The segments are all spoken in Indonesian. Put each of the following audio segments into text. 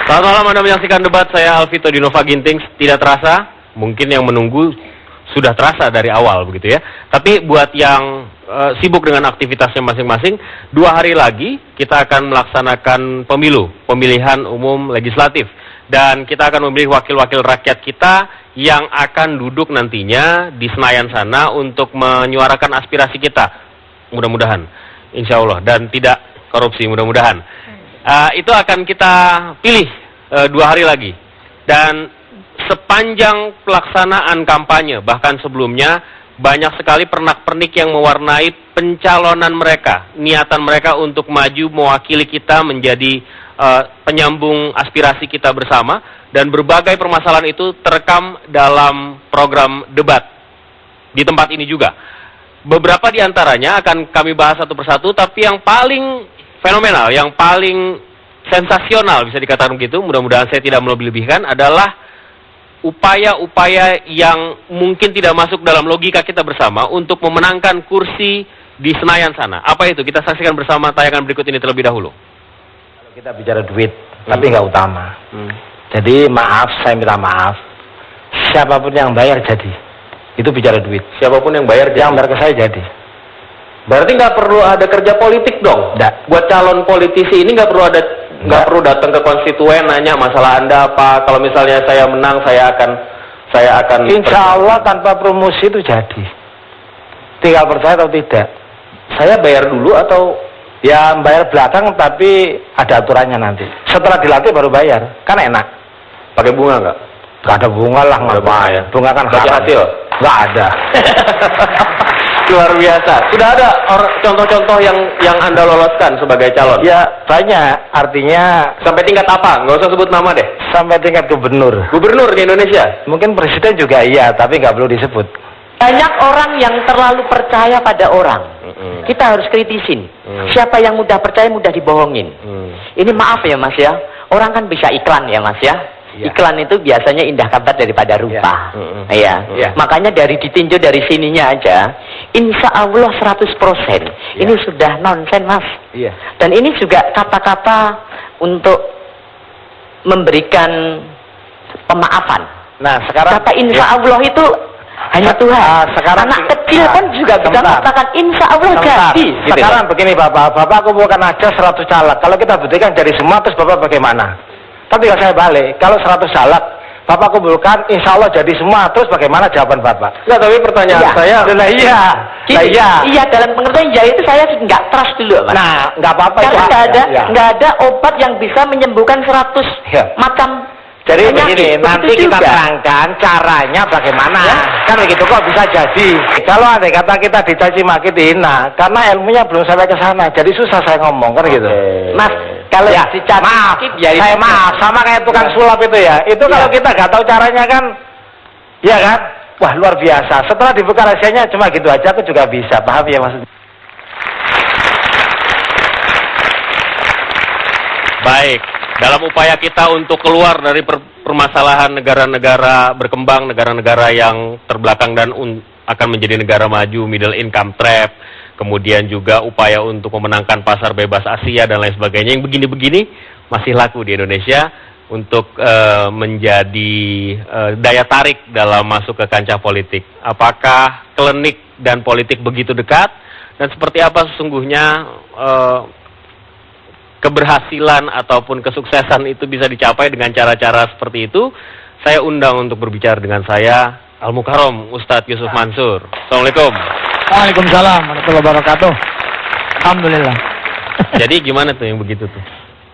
Selamat malam, Anda menyaksikan debat. Saya Alvito Dinova Ginting. Tidak terasa, mungkin yang menunggu sudah terasa dari awal begitu ya. Tapi buat yang sibuk dengan aktivitasnya masing-masing, 2 hari lagi kita akan melaksanakan pemilihan umum legislatif. Dan kita akan memilih wakil-wakil rakyat kita yang akan duduk nantinya di Senayan sana untuk menyuarakan aspirasi kita. Mudah-mudahan, insya Allah, dan tidak korupsi, mudah-mudahan. Itu akan kita pilih 2 hari lagi. Dan sepanjang pelaksanaan kampanye, bahkan sebelumnya, banyak sekali pernak-pernik yang mewarnai pencalonan mereka, niatan mereka untuk maju mewakili kita menjadi penyambung aspirasi kita bersama, dan berbagai permasalahan itu terekam dalam program debat di tempat ini juga. Beberapa di antaranya akan kami bahas satu persatu, tapi yang paling fenomenal, yang paling sensasional bisa dikatakan begitu, mudah-mudahan saya tidak melebih-lebihkan, adalah upaya-upaya yang mungkin tidak masuk dalam logika kita bersama untuk memenangkan kursi di Senayan sana. Apa itu? Kita saksikan bersama tayangan berikut ini terlebih dahulu. Kalau kita bicara duit, tapi nggak utama. Jadi maaf, saya minta maaf. Siapapun yang bayar jadi. Itu bicara duit. Siapapun yang bayar jadi. Yang bayar ke saya jadi. Berarti nggak perlu ada kerja politik dong? Nggak. Buat calon politisi ini nggak perlu datang ke konstituen nanya masalah Anda apa. Kalau misalnya saya menang, saya akan Insya Allah tanpa promosi itu jadi. Tinggal percaya atau tidak. Saya bayar dulu atau Ya bayar belakang, tapi ada aturannya nanti. Setelah dilatih baru bayar. Kan enak. pakai bunga nggak? Nggak ada bunga lah, nggak ya. Bunga kan baca hasil? Nggak ada. Luar biasa. Sudah ada contoh-contoh yang Anda loloskan sebagai calon? Ya banyak. Artinya sampai tingkat apa? Nggak usah sebut nama deh. Sampai tingkat gubernur. Gubernur di Indonesia? Mungkin presiden juga iya, tapi nggak perlu disebut. Banyak orang yang terlalu percaya pada orang. Kita harus kritisin. Siapa yang mudah percaya mudah dibohongin. Ini maaf ya Mas ya. Orang kan bisa iklan ya Mas ya. Iklan itu biasanya indah kabar daripada rupa. Makanya dari ditinjau dari sininya aja, insya Allah 100%. Ini sudah nonsen Mas. Dan ini juga kata-kata untuk memberikan pemaafan. Nah sekarang kata insya Allah itu hanya Tuhan. Sekarang anak kecil kan juga bisa mengatakan insya Allah jadi. Sekarang gitu. Begini Bapak kumpulkan aja 100 caleg. Kalau kita buktikan dari semua, terus Bapak bagaimana? Tapi kalau saya balik, kalau 100 caleg Bapak kumpulkan, insya Allah jadi semua, terus bagaimana jawaban Bapak? Enggak, tapi pertanyaan saya adalah iya dalam pengertian iya itu saya nggak trust dulu Mas. Nah nggak apa-apa. Karena nggak ada obat yang bisa menyembuhkan 100 macam. Jadi begini, nanti kita terangkan caranya bagaimana. Kan begitu kok bisa jadi. Kalau andai kata kita dicaci maki dihina, karena ilmunya belum sampai ke sana, jadi susah saya ngomong kan gitu. Mas, kalau dicaci maki, saya maaf sama kayak tukang sulap itu ya. Itu kalau kita nggak tahu caranya kan, ya kan? Wah luar biasa. Setelah dibuka rahasianya cuma gitu aja, aku juga bisa. Paham ya maksudnya? baik. Dalam upaya kita untuk keluar dari permasalahan negara-negara berkembang, negara-negara yang terbelakang dan akan menjadi negara maju, middle income trap, kemudian juga upaya untuk memenangkan pasar bebas Asia dan lain sebagainya, yang begini-begini masih laku di Indonesia untuk menjadi daya tarik dalam masuk ke kancah politik. Apakah klinik dan politik begitu dekat? Dan seperti apa sesungguhnya keberhasilan ataupun kesuksesan itu bisa dicapai dengan cara-cara seperti itu? Saya undang untuk berbicara dengan saya Al-Mukarram Ustadz Yusuf Mansur. Assalamualaikum. Waalaikumsalam warahmatullahi wabarakatuh. Alhamdulillah. Jadi gimana tuh yang begitu tuh?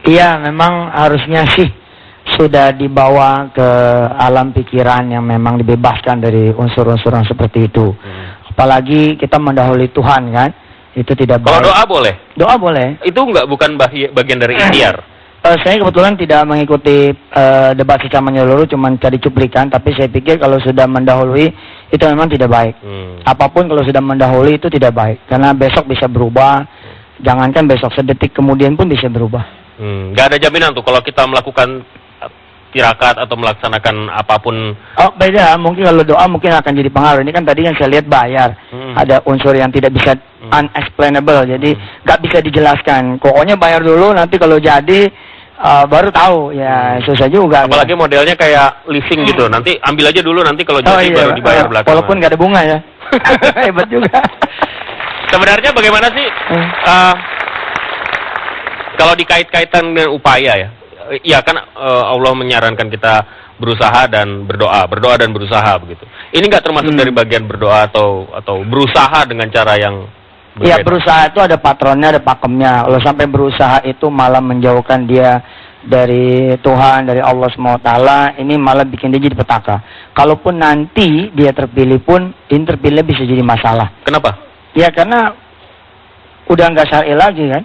Iya, memang harusnya sih sudah dibawa ke alam pikiran yang memang dibebaskan dari unsur-unsur yang seperti itu. Apalagi kita mendahului Tuhan kan. Itu tidak baik. Kalau doa boleh? Doa boleh. Itu bukan bagian dari ikhtiar? Saya kebetulan tidak mengikuti debat secara menyeluruh, cuma cari cuplikan. Tapi saya pikir kalau sudah mendahului, itu memang tidak baik. Apapun kalau sudah mendahului itu tidak baik. Karena besok bisa berubah. Jangankan besok, sedetik kemudian pun bisa berubah. Nggak ada jaminan tuh kalau kita melakukan tirakat atau melaksanakan apapun. Oh beda, mungkin kalau doa mungkin akan jadi pengaruh. Ini kan tadi yang saya lihat bayar. Ada unsur yang tidak bisa unexplainable, jadi nggak bisa dijelaskan. Pokoknya bayar dulu, nanti kalau jadi baru tahu ya, susah juga. Apalagi modelnya kayak leasing gitu. Nanti ambil aja dulu, nanti kalau jadi baru dibayar belakangan. Walaupun nggak ada bunga ya. Hebat juga. Sebenarnya bagaimana sih kalau dikait-kaitan dengan upaya ya? Iya kan Allah menyarankan kita berusaha dan berdoa dan berusaha begitu. Ini nggak termasuk dari bagian berdoa atau berusaha dengan cara yang berbeda? Iya, berusaha itu ada patronnya, ada pakemnya. Kalau sampai berusaha itu malah menjauhkan dia dari Tuhan, dari Allah SWT, ini malah bikin dia jadi petaka. Kalaupun nanti dia terpilih pun, ini terpilih bisa jadi masalah. Kenapa? Ya karena udah nggak syar'i lagi kan.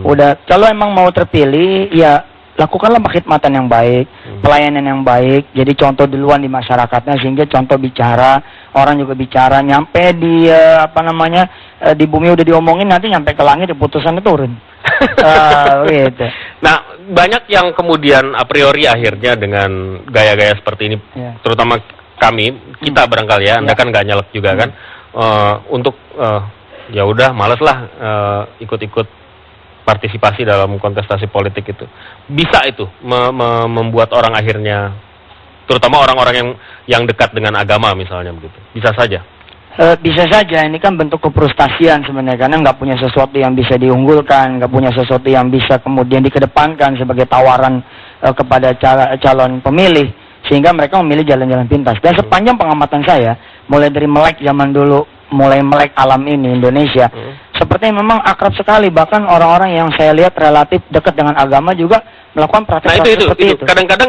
Udah, kalau emang mau terpilih, ya lakukanlah khidmatan yang baik, pelayanan yang baik, jadi contoh duluan di masyarakatnya, sehingga contoh bicara, orang juga bicara, nyampe di di bumi udah diomongin, nanti nyampe ke langit putusannya turun. Gitu. Nah, banyak yang kemudian a priori akhirnya dengan gaya-gaya seperti ini, terutama kita barangkali ya, Anda kan nggak nyalek juga kan, untuk ya udah males lah ikut-ikut partisipasi dalam kontestasi politik itu. Bisa itu membuat orang akhirnya, terutama orang-orang yang dekat dengan agama misalnya begitu. Bisa saja. Bisa saja, ini kan bentuk kefrustasian sebenarnya, karena nggak punya sesuatu yang bisa diunggulkan, nggak punya sesuatu yang bisa kemudian dikedepankan sebagai tawaran kepada calon pemilih, sehingga mereka memilih jalan-jalan pintas. Dan sepanjang pengamatan saya, mulai dari melek zaman dulu, mulai melek alam ini Indonesia, sepertinya memang akrab sekali, bahkan orang-orang yang saya lihat relatif dekat dengan agama juga melakukan praktek seperti itu. Kadang-kadang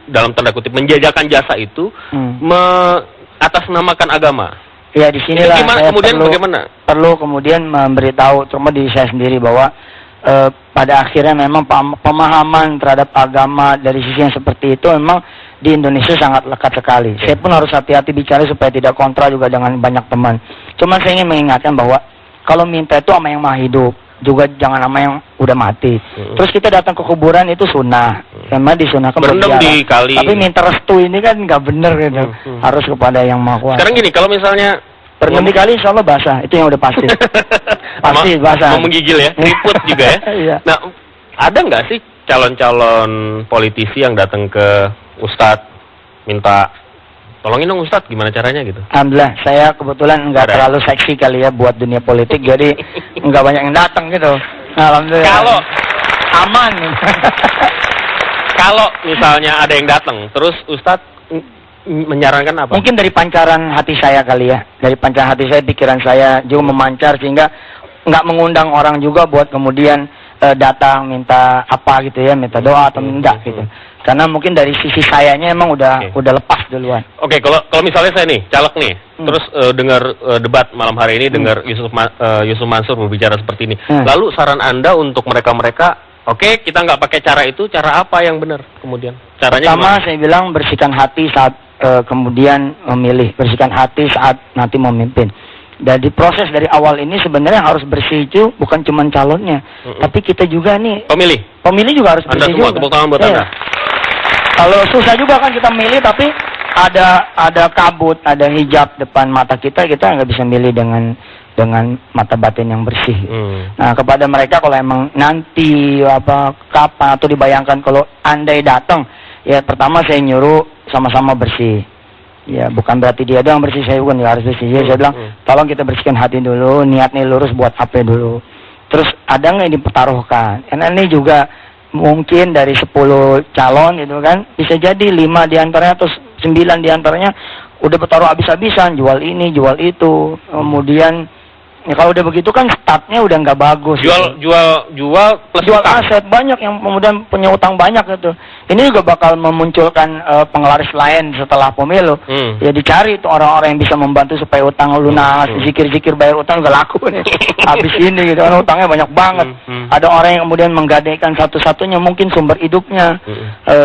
dalam tanda kutip menjajakan jasa itu atasnamakan agama. Ya, di sinilah saya perlu kemudian memberitahu terutama diri saya sendiri bahwa pada akhirnya memang pemahaman terhadap agama dari sisi yang seperti itu memang di Indonesia sangat lekat sekali. Saya pun harus hati-hati bicara supaya tidak kontra juga dengan banyak teman. Cuma saya ingin mengingatkan bahwa kalau minta itu sama yang maha hidup, juga jangan sama yang udah mati. Terus kita datang ke kuburan itu sunnah, memang disunahkan berendam di kali. Tapi minta restu ini kan nggak bener gitu. Harus kepada yang maha kuasa. Sekarang gini, kalau misalnya berendam di kali, insya Allah basah, itu yang udah pasti. Pasti basah. Mau menggigil ya, ribut juga ya. Iya. Nah, ada nggak sih calon-calon politisi yang datang ke Ustadz minta tolongin dong Ustadz, gimana caranya gitu? Alhamdulillah, saya kebetulan nggak terlalu seksi kali ya buat dunia politik, jadi nggak banyak yang datang gitu. Alhamdulillah. Kalau aman. Kalau misalnya ada yang datang, terus Ustadz menyarankan apa? Mungkin dari pancaran hati saya kali ya, dari pancaran hati saya, pikiran saya juga memancar sehingga nggak mengundang orang juga buat kemudian datang minta apa gitu ya, minta doa atau enggak gitu. Karena mungkin dari sisi sayanya emang udah lepas duluan. Oke, kalau misalnya saya nih caleg nih, terus dengar debat malam hari ini, dengar Yusuf Mansur berbicara seperti ini. Lalu saran Anda untuk mereka, oke, kita nggak pakai cara itu, cara apa yang benar kemudian? Caranya pertama gimana? Saya bilang bersihkan hati saat kemudian memilih, bersihkan hati saat nanti memimpin. Dari proses dari awal ini sebenarnya harus bersih itu bukan cuma calonnya, tapi kita juga nih. Pemilih juga harus bersih juga. Tepuk tangan buat Anda. Kalau susah juga kan kita milih, tapi ada kabut, ada hijab depan mata kita nggak bisa milih dengan mata batin yang bersih. Nah, kepada mereka kalau emang nanti kapan atau dibayangkan kalau andai datang, ya pertama saya nyuruh sama-sama bersih. Ya, bukan berarti dia doang bersih, saya pun harus bersih. Saya bilang, tolong kita bersihkan hati dulu, niatnya lurus buat apa dulu. Terus ada nggak yang dipertaruhkan? Karena ini juga mungkin dari 10 calon gitu kan, bisa jadi 5 diantaranya atau 9 diantaranya udah bertaruh habis-habisan, jual ini, jual itu. Kemudian ya kalau udah begitu kan startnya udah nggak bagus. Jual plus jual utang. Aset banyak yang kemudian punya utang banyak gitu. Ini juga bakal memunculkan penglaris lain setelah pemilu. Ya dicari tuh orang-orang yang bisa membantu supaya utang lunas, zikir-zikir bayar utang juga laku nih. Habis ini gitu kan utangnya banyak banget. Ada orang yang kemudian menggadaikan satu-satunya mungkin sumber hidupnya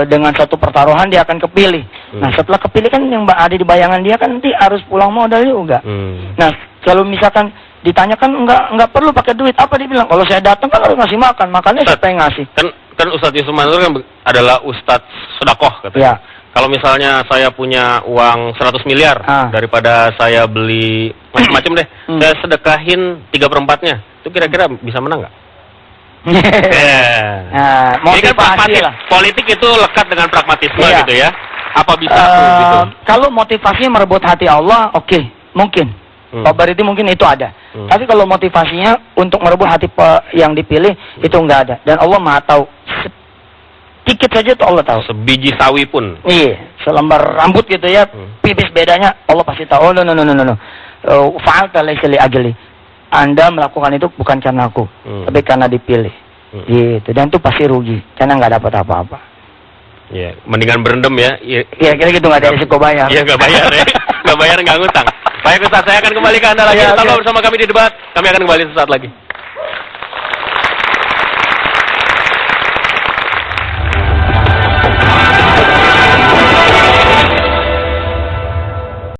dengan satu pertaruhan dia akan kepilih. Nah setelah kepilih kan yang ada di bayangan dia kan nanti harus pulang modal juga. Nah kalau misalkan ditanyakan nggak perlu pakai duit, apa dibilang? Kalau saya datang kan harus ngasih makan, makannya siapa yang ngasih? Kan Ustadz Yusuf Mansur kan adalah Ustadz sedekah katanya. Ya. Kalau misalnya saya punya uang 100 miliar daripada saya beli macam-macam deh, saya sedekahin 3/4-nya, itu kira-kira bisa menang nggak? Nah, Ini kan motivasi pragmatis. lah. Politik itu lekat dengan pragmatisme Iya. gitu ya. Apa bisa gitu? Kalau motivasinya merebut hati Allah, oke, mungkin. Berarti mungkin itu ada. Tapi kalau motivasinya untuk merebut hati yang dipilih, itu enggak ada. Dan Allah Maha tahu. Sedikit saja tuh Allah tahu. Sebiji sawi pun. Iya, selembar rambut gitu ya, pipis bedanya Allah pasti tahu. Oh, no. Fa'alta laysa li ajli. Anda melakukan itu bukan karena aku, tapi karena dipilih. Gitu. Dan itu pasti rugi karena nggak dapat apa-apa. Iya, mendingan berendam ya. Iya, kira gitu nggak ada risiko bayar. Iya, nggak bayar ya. Nggak bayar, nggak ngutang. Baik Ustaz, saya akan kembali ke Anda lagi. Tetaplah bersama kami di debat. Kami akan kembali sesaat lagi.